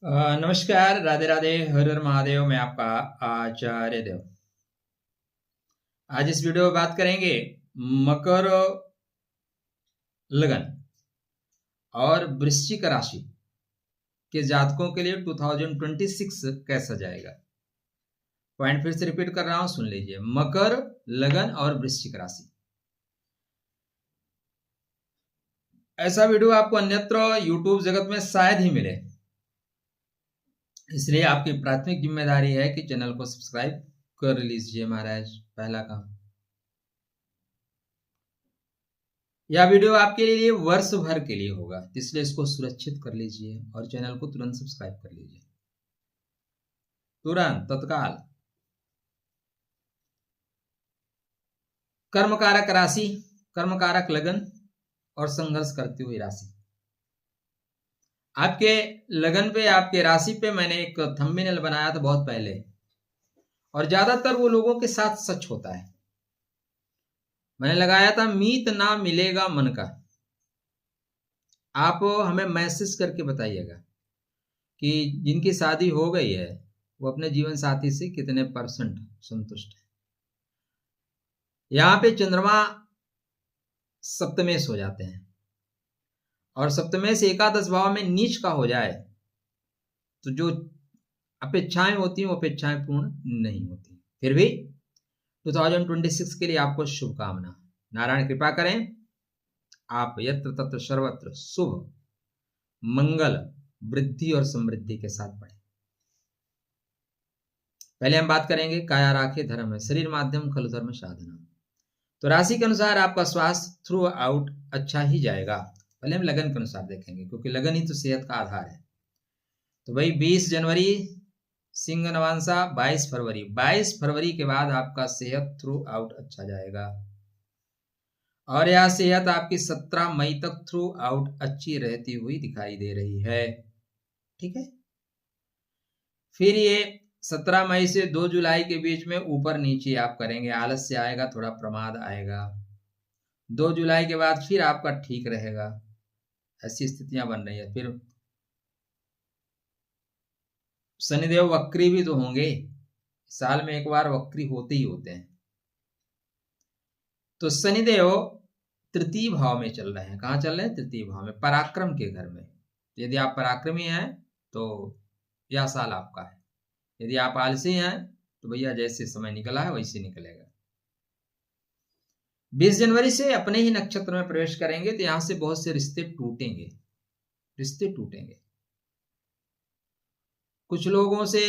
नमस्कार, राधे राधे, हर हर महादेव। मैं आपका आचार्य देव। आज इस वीडियो में बात करेंगे मकर लगन और वृश्चिक राशि के जातकों के लिए 2026 कैसा जाएगा। पॉइंट फिर से रिपीट कर रहा हूं, सुन लीजिए। मकर लगन और वृश्चिक राशि। ऐसा वीडियो आपको अन्यत्र यूट्यूब जगत में शायद ही मिले, इसलिए आपकी प्राथमिक जिम्मेदारी है कि चैनल को सब्सक्राइब कर लीजिए महाराज। पहला काम, यह वीडियो आपके लिए वर्ष भर के लिए होगा, इसलिए इसको सुरक्षित कर लीजिए और चैनल को तुरंत सब्सक्राइब कर लीजिए, तुरंत, तत्काल। कर्मकारक राशि, कर्मकारक लगन और संघर्ष करती हुई राशि। आपके लगन पे, आपके राशि पे मैंने एक थंबनेल बनाया था बहुत पहले, और ज्यादातर वो लोगों के साथ सच होता है। मैंने लगाया था, मीत ना मिलेगा मन का। आप हमें मैसेज करके बताइएगा कि जिनकी शादी हो गई है वो अपने जीवन साथी से कितने % संतुष्ट है। यहां पे चंद्रमा सप्तमेश हो जाते हैं, और सप्तमेश एकादश भाव में नीच का हो जाए तो जो अपेक्षाएं होती हैं वो अपेक्षाएं पूर्ण नहीं होती। फिर भी 2026 के लिए आपको शुभकामना। नारायण कृपा करें, आप यत्र तत्र सर्वत्र शुभ, मंगल, वृद्धि और समृद्धि के साथ बढ़े। पहले हम बात करेंगे काया राखे धर्म है, शरीर माध्यम खलु धर्म साधना। तो राशि के अनुसार आपका स्वास्थ्य थ्रू आउट अच्छा ही जाएगा। पहले हम लगन के अनुसार देखेंगे, क्योंकि लगन ही तो सेहत का आधार है। तो भाई 20 जनवरी सिंह नवांसा, 22 फरवरी के बाद आपका सेहत थ्रू आउट अच्छा जाएगा, और यह सेहत आपकी 17 मई तक थ्रू आउट अच्छी रहती हुई दिखाई दे रही है। ठीक है, फिर ये 17 मई से 2 जुलाई के बीच में ऊपर नीचे आप करेंगे, आलस्य आएगा, थोड़ा प्रमाद आएगा। 2 जुलाई के बाद फिर आपका ठीक रहेगा। ऐसी स्थितियां बन रही है। फिर शनिदेव वक्री भी तो होंगे, साल में एक बार वक्री होते ही होते हैं। तो शनिदेव तृतीय भाव में चल रहे हैं। कहाँ चल रहे हैं? तृतीय भाव में, पराक्रम के घर में। यदि आप पराक्रमी हैं तो यह साल आपका है। यदि आप आलसी हैं तो भैया जैसे समय निकला है वैसे निकलेगा। 20 जनवरी से अपने ही नक्षत्र में प्रवेश करेंगे तो यहां से बहुत से रिश्ते टूटेंगे, रिश्ते टूटेंगे। कुछ लोगों से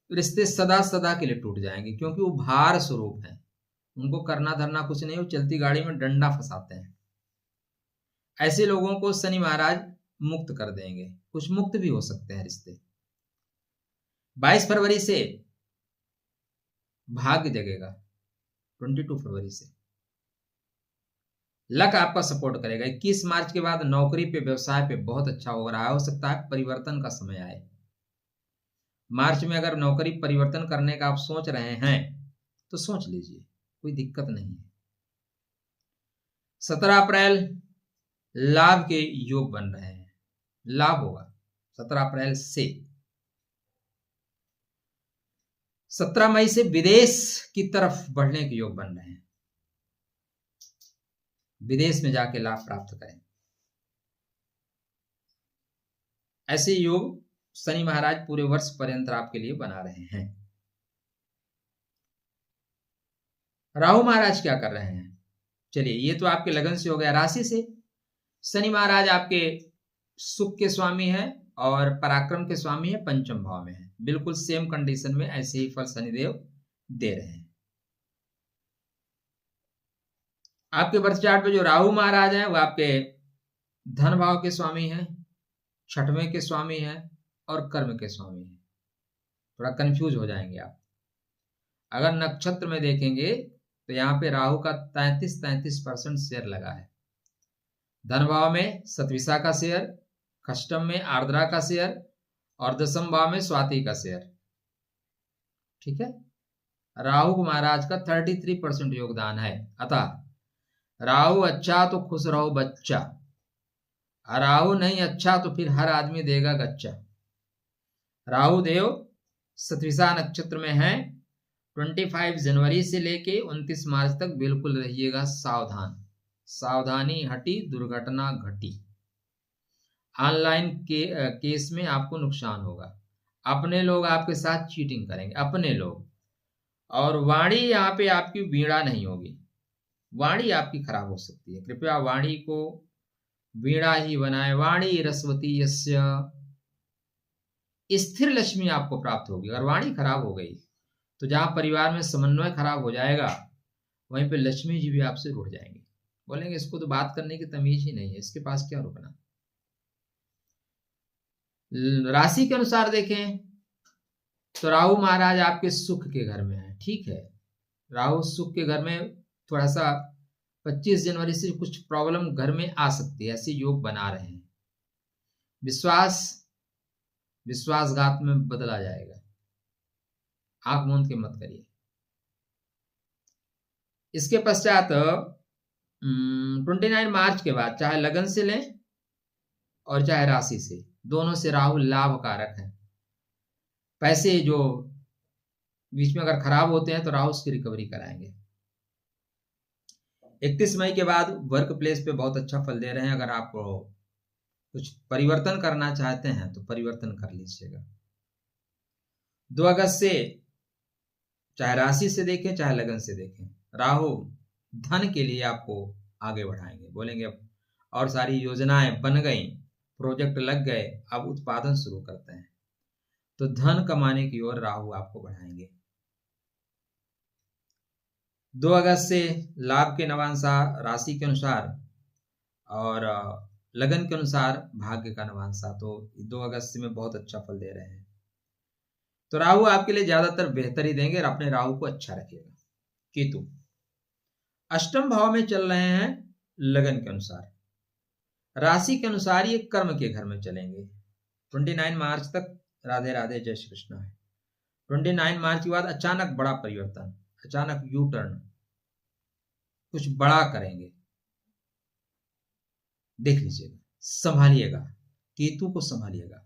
रिश्ते सदा सदा के लिए टूट जाएंगे, क्योंकि वो भार स्वरूप हैं। उनको करना धरना कुछ नहीं, वो चलती गाड़ी में डंडा फंसाते हैं। ऐसे लोगों को शनि महाराज मुक्त कर देंगे। कुछ मुक्त भी हो सकते हैं रिश्ते। 22 फरवरी से भाग्य जगेगा, 22 फरवरी से लक आपका सपोर्ट करेगा। 21 मार्च के बाद नौकरी पे, व्यवसाय पे बहुत अच्छा हो रहा है। हो सकता है परिवर्तन का समय आए। मार्च में अगर नौकरी परिवर्तन करने का आप सोच रहे हैं तो सोच लीजिए, कोई दिक्कत नहीं है। 17 अप्रैल लाभ के योग बन रहे हैं, लाभ होगा 17 अप्रैल से। 17 मई से विदेश की तरफ बढ़ने के योग बन रहे हैं। विदेश में जाके लाभ प्राप्त करें, ऐसे योग शनि महाराज पूरे वर्ष पर्यंत आपके लिए बना रहे हैं। राहु महाराज क्या कर रहे हैं? चलिए, ये तो आपके लगन से हो गया। राशि से शनि महाराज आपके सुख के स्वामी हैं और पराक्रम के स्वामी हैं, पंचम भाव में है। बिल्कुल सेम कंडीशन में ऐसे ही फल शनिदेव दे रहे हैं। आपके बर्थ चार्ट पे जो राहु महाराज हैं वो आपके धन भाव के स्वामी हैं, छठवें के स्वामी हैं और कर्म के स्वामी हैं। थोड़ा कंफ्यूज हो जाएंगे आप। अगर नक्षत्र में देखेंगे तो यहाँ पे राहु का 33% शेयर लगा है। धन भाव में सतविसा का शेयर, खष्टम में आर्द्रा का शेयर और दशम भाव में स्वाति का शेयर। ठीक है, राहु महाराज का 33% योगदान है। अतः राहु अच्छा तो खुश रहो बच्चा, राहु नहीं अच्छा तो फिर हर आदमी देगा गच्चा। राहु देव सतविसा नक्षत्र में है। 25 जनवरी से लेके 29 मार्च तक बिल्कुल रहिएगा सावधान। सावधानी हटी दुर्घटना घटी। ऑनलाइन केस में आपको नुकसान होगा। अपने लोग आपके साथ चीटिंग करेंगे, अपने लोग। और वाणी यहाँ पे आपकी वीणा नहीं होगी, वाणी आपकी खराब हो सकती है। कृपया वाणी को वीणा ही बनाए। वाणी रसवती यस्य, स्थिर लक्ष्मी आपको प्राप्त होगी। अगर वाणी खराब हो गई तो जहां परिवार में समन्वय खराब हो जाएगा वहीं पे लक्ष्मी जी भी आपसे रुठ जाएंगे। बोलेंगे इसको तो बात करने की तमीज ही नहीं है, इसके पास क्या रुकना। राशि के अनुसार देखें तो राहु महाराज आपके सुख के घर में है। ठीक है, राहु सुख के घर में थोड़ा सा 25 जनवरी से कुछ प्रॉब्लम घर में आ सकती है, ऐसे योग बना रहे हैं। विश्वासघात में बदला जाएगा। आंख मूंद के मत करिए। इसके पश्चात 29 मार्च के बाद चाहे लगन से लें और चाहे राशि से, दोनों से राहु लाभ कारक है। पैसे जो बीच में अगर खराब होते हैं तो राहु उसकी रिकवरी कराएंगे। 31 मई के बाद वर्क प्लेस पे बहुत अच्छा फल दे रहे हैं। अगर आप कुछ परिवर्तन करना चाहते हैं तो परिवर्तन कर लीजिएगा। 2 अगस्त से चाहे राशि से देखें चाहे लगन से देखें, राहु धन के लिए आपको आगे बढ़ाएंगे। बोलेंगे अब और सारी योजनाएं बन गई, प्रोजेक्ट लग गए, अब उत्पादन शुरू करते हैं, तो धन कमाने की ओर राहु आपको बढ़ाएंगे। 2 अगस्त से लाभ के नवांशा राशि के अनुसार और लगन के अनुसार भाग्य का नवांशा, तो 2 अगस्त में बहुत अच्छा फल दे रहे हैं। तो राहु आपके लिए ज्यादातर बेहतर ही देंगे और अपने राहु को अच्छा रखिएगा। केतु अष्टम भाव में चल रहे हैं लगन के अनुसार। राशि के अनुसार ये कर्म के घर में चलेंगे। 29 मार्च तक राधे राधे जय श्री कृष्ण है। 29 मार्च के बाद अचानक बड़ा परिवर्तन, अचानक यू टर्न, कुछ बड़ा करेंगे। देख लीजिएगा, संभालिएगा, केतु को संभालिएगा,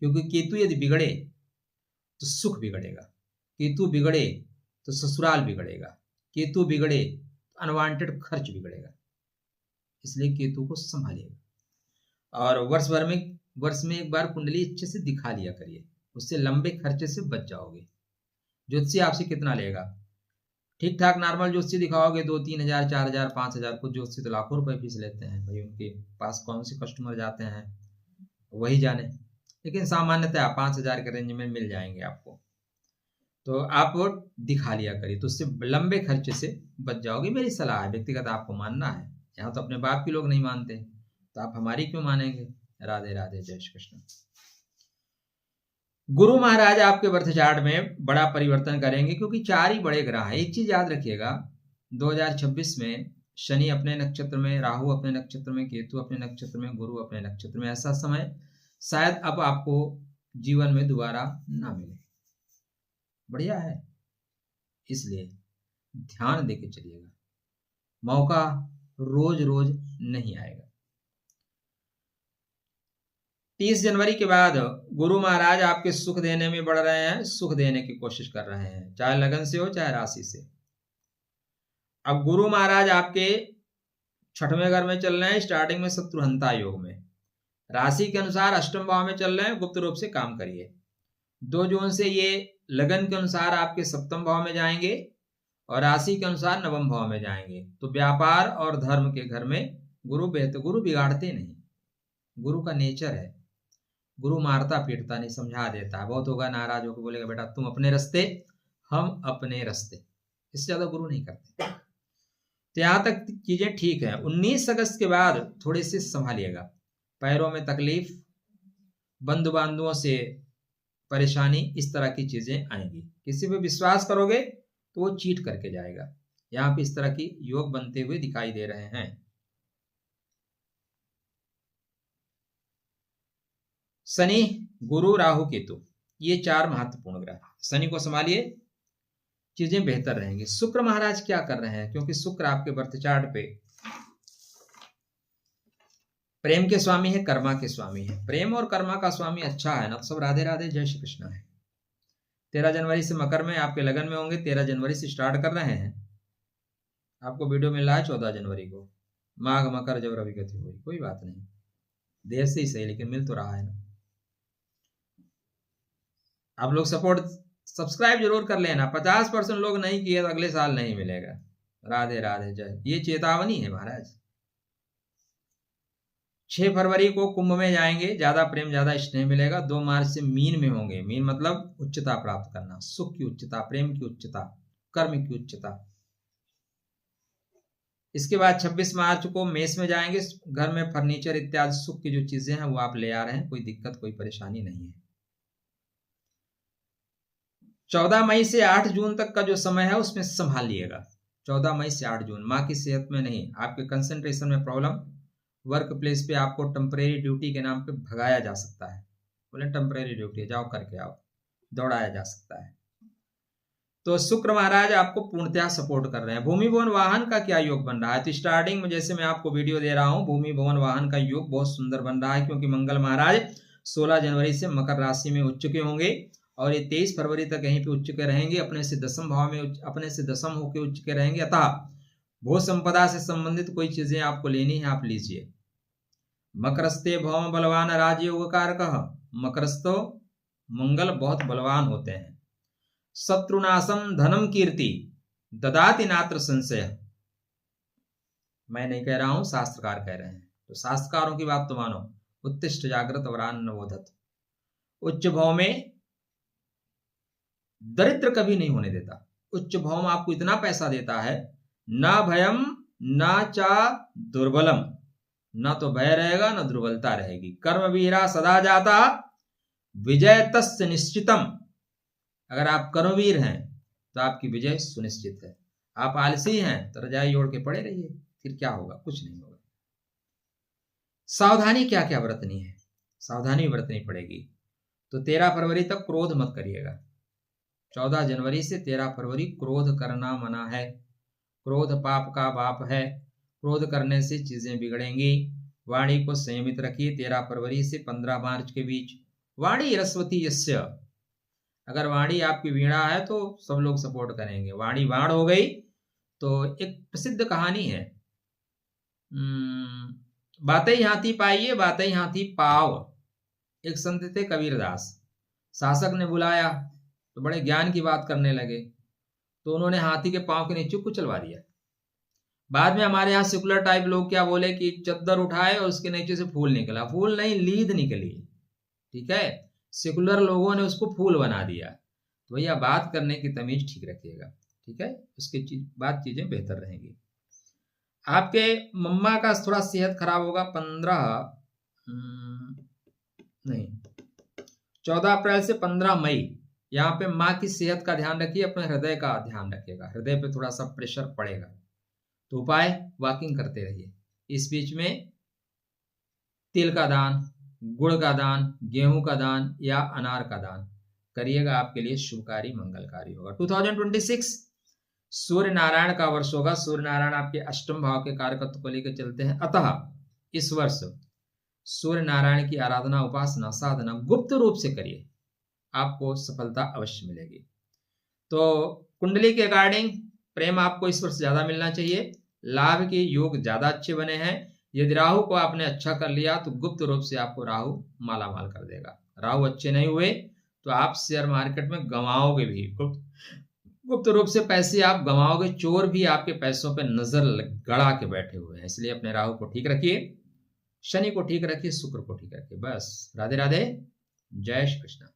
क्योंकि केतु यदि बिगड़े तो सुख बिगड़ेगा, केतु बिगड़े तो ससुराल बिगड़ेगा, केतु बिगड़े तो अनवांटेड खर्च बिगड़ेगा। इसलिए केतु को संभालिएगा। और वर्ष में एक बार कुंडली अच्छे से दिखा लिया करिए, उससे लंबे खर्चे से बच जाओगे। ज्योतिषी आपसे कितना लेगा? ठीक ठाक नॉर्मल ज्योतिषी दिखाओगे 2-3 हजार 4 हजार 5 हजार, कुछ ज्योतिषी तो लाखों रुपए फीस लेते हैं। भाई उनके पास कौन से कस्टमर जाते हैं वही जाने, लेकिन सामान्यतः 5 हजार के रेंज में मिल जाएंगे आपको। तो आप वो दिखा लिया करिए, तो उससे लंबे खर्चे से बच जाओगे। मेरी सलाह है, व्यक्तिगत आपको मानना है। यहाँ तो अपने बाप के लोग नहीं मानते तो आप हमारी क्यों मानेंगे। राधे राधे जय श्री कृष्ण। गुरु महाराज आपके बर्थ चार्ट में बड़ा परिवर्तन करेंगे, क्योंकि 4 ही बड़े ग्रह हैं। एक चीज याद रखिएगा, 2026 में शनि अपने नक्षत्र में, राहु अपने नक्षत्र में, केतु अपने नक्षत्र में, गुरु अपने नक्षत्र में। ऐसा समय शायद अब आपको जीवन में दोबारा ना मिले। बढ़िया है, इसलिए ध्यान देके चलिएगा, मौका रोज रोज नहीं आएगा। 30 जनवरी के बाद गुरु महाराज आपके सुख देने में बढ़ रहे हैं, सुख देने की कोशिश कर रहे हैं, चाहे लगन से हो चाहे राशि से। अब गुरु महाराज आपके 6वें घर में चल रहे हैं, स्टार्टिंग में शत्रुहंता योग में। राशि के अनुसार अष्टम भाव में चल रहे हैं, गुप्त रूप से काम करिए। 2 जून से ये लगन के अनुसार आपके 7वें भाव में जाएंगे और राशि के अनुसार 9वें भाव में जाएंगे। तो व्यापार और धर्म के घर में गुरु बेहतर, गुरु बिगाड़ते नहीं, गुरु का नेचर है। गुरु मारता पीटता नहीं, समझा देता है। बहुत होगा नाराज होकर बोलेगा बेटा तुम अपने रास्ते हम अपने रास्ते, इससे ज्यादा गुरु नहीं करते। तो यहां तक चीजें ठीक है। 19 अगस्त के बाद थोड़े से संभालिएगा, पैरों में तकलीफ, बंधु बांधुओं से परेशानी, इस तरह की चीजें आएंगी। किसी पे विश्वास करोगे तो वो चीट करके जाएगा। यहाँ पे इस तरह की योग बनते हुए दिखाई दे रहे हैं। शनि, गुरु, राहु, केतु, ये 4 महत्वपूर्ण ग्रह। शनि को संभालिए, चीजें बेहतर रहेंगी। शुक्र महाराज क्या कर रहे हैं, क्योंकि शुक्र आपके बर्थ चार्ट पे प्रेम के स्वामी है, कर्मा के स्वामी है। प्रेम और कर्मा का स्वामी अच्छा है ना, तो सब राधे राधे जय श्री कृष्ण है। 13 जनवरी से मकर में आपके लगन में होंगे। 13 जनवरी से स्टार्ट कर रहे हैं। आपको वीडियो मिल रहा है 14 जनवरी को। माघ मकर जब रवि गति हुई, कोई बात नहीं, देर से ही सही, लेकिन मिल तो रहा है ना। आप लोग सब्सक्राइब जरूर कर लेना। 50% लोग नहीं किए तो अगले साल नहीं मिलेगा। राधे राधे जय। ये चेतावनी है महाराज। 6 फरवरी को कुंभ में जाएंगे, ज्यादा प्रेम ज्यादा स्नेह मिलेगा। 2 मार्च से मीन में होंगे। मीन मतलब उच्चता प्राप्त करना, सुख की उच्चता, प्रेम की उच्चता, कर्म की उच्चता। इसके बाद 26 मार्च को मेष में जाएंगे। घर में फर्नीचर इत्यादि सुख की जो चीजें हैं वो आप ले आ रहे हैं, कोई दिक्कत कोई परेशानी नहीं है। 14 मई से 8 जून तक का जो समय है उसमें संभालिएगा। 14 मई से 8 जून माँ की सेहत में नहीं, आपके कंसंट्रेशन में प्रॉब्लम, वर्क प्लेस पे आपको टेम्परेरी ड्यूटी के नाम पे भगाया जा सकता है। बोले टेम्परेरी ड्यूटी जाओ करके आओ, दौड़ाया जा सकता है। तो शुक्र महाराज आपको पूर्णतः सपोर्ट कर रहे हैं। भूमि भवन वाहन का क्या योग बन रहा है, तो स्टार्टिंग में जैसे मैं आपको वीडियो दे रहा हूं, भूमि भवन वाहन का योग बहुत सुंदर बन रहा है, क्योंकि मंगल महाराज 16 जनवरी से मकर राशि में उच्च के होंगे और ये 23 फरवरी तक यहीं पे उच्च के रहेंगे। अपने से दसम भाव में अपने से दसम होकर उच्च के रहेंगे। अतः भू संपदा से संबंधित कोई चीजें आपको लेनी है, आप लीजिए। मकरस्ते भौम बलवान राजयोग कारकः, मकरस्थो मंगल बहुत बलवान होते हैं। शत्रुनाशम धनम कीर्ति ददाति नात्र संशय। मैं नहीं कह रहा हूं, शास्त्रकार कह रहे हैं, तो शास्त्रकारों की बात तो मानो। उत्तिष्ठ जागृत वरान नवोधत। उच्च भाव में दरिद्र कभी नहीं होने देता। उच्च भाव आपको इतना पैसा देता है, ना भयम ना चा दुर्बलम, ना तो भय रहेगा ना दुर्बलता रहेगी। कर्म वीरा सदा जाता विजय तस्य निश्चितम। अगर आप कर्मवीर हैं तो आपकी विजय सुनिश्चित है। आप आलसी हैं तो रजाई ओढ़ के पड़े रहिए, फिर क्या होगा, कुछ नहीं होगा। सावधानी क्या क्या बरतनी है, सावधानी बरतनी पड़ेगी। तो 13 फरवरी तक क्रोध मत करिएगा। 14 जनवरी से 13 फरवरी क्रोध करना मना है। क्रोध पाप का बाप है। क्रोध करने से चीजें बिगड़ेंगी। वाणी को संयमित रखिए। 13 फरवरी से 15 मार्च के बीच वाणी रस्वती यस्य। अगर वाणी आपकी वीणा है तो सब लोग सपोर्ट करेंगे। वाणी बाण हो गई तो एक प्रसिद्ध कहानी है, बातें हाथी पाइए बातें हाथी पाव। एक संत थे कबीरदास। शासक ने बुलाया तो बड़े ज्ञान की बात करने लगे, तो उन्होंने हाथी के पांव के नीचे कुचलवा दिया। बाद में हमारे यहाँ सेकुलर टाइप लोग क्या बोले कि चद्दर उठाए और उसके नीचे से फूल निकला। फूल नहीं, लीद निकली। ठीक है, सेकुलर लोगों ने उसको फूल बना दिया। तो भैया बात करने की तमीज ठीक रखिएगा। ठीक है, उसके बाद चीजें बेहतर रहेंगी। आपके मम्मा का थोड़ा सेहत खराब होगा। 14 अप्रैल से 15 मई यहाँ पे माँ की सेहत का ध्यान रखिए, अपने हृदय का ध्यान रखिएगा। हृदय पे थोड़ा सा प्रेशर पड़ेगा, तो उपाय वॉकिंग करते रहिए। इस बीच में तिल का दान, गुड़ का दान, गेहूं का दान या अनार का दान करिएगा, आपके लिए शुभकारी मंगलकारी होगा। 2026 सूर्य नारायण का वर्ष होगा। सूर्य नारायण आपके अष्टम भाव के कारकत्व को लेकर चलते हैं। अतः इस वर्ष सूर्य नारायण की आराधना, उपासना, साधना गुप्त रूप से करिए, आपको सफलता अवश्य मिलेगी। तो कुंडली के अकॉर्डिंग प्रेम आपको इस वर्ष ज्यादा मिलना चाहिए। लाभ के योग ज्यादा अच्छे बने हैं। यदि राहु को आपने अच्छा कर लिया तो गुप्त रूप से आपको राहु माला माल कर देगा। राहु अच्छे नहीं हुए तो आप शेयर मार्केट में गंवाओगे भी, गुप्त रूप से पैसे आप गंवाओगे। चोर भी आपके पैसों पे नजर गड़ा के बैठे हुए हैं। इसलिए अपने राहु को ठीक रखिए, शनि को ठीक रखिए, शुक्र को ठीक रखिए। बस राधे राधे, जय श्री कृष्ण।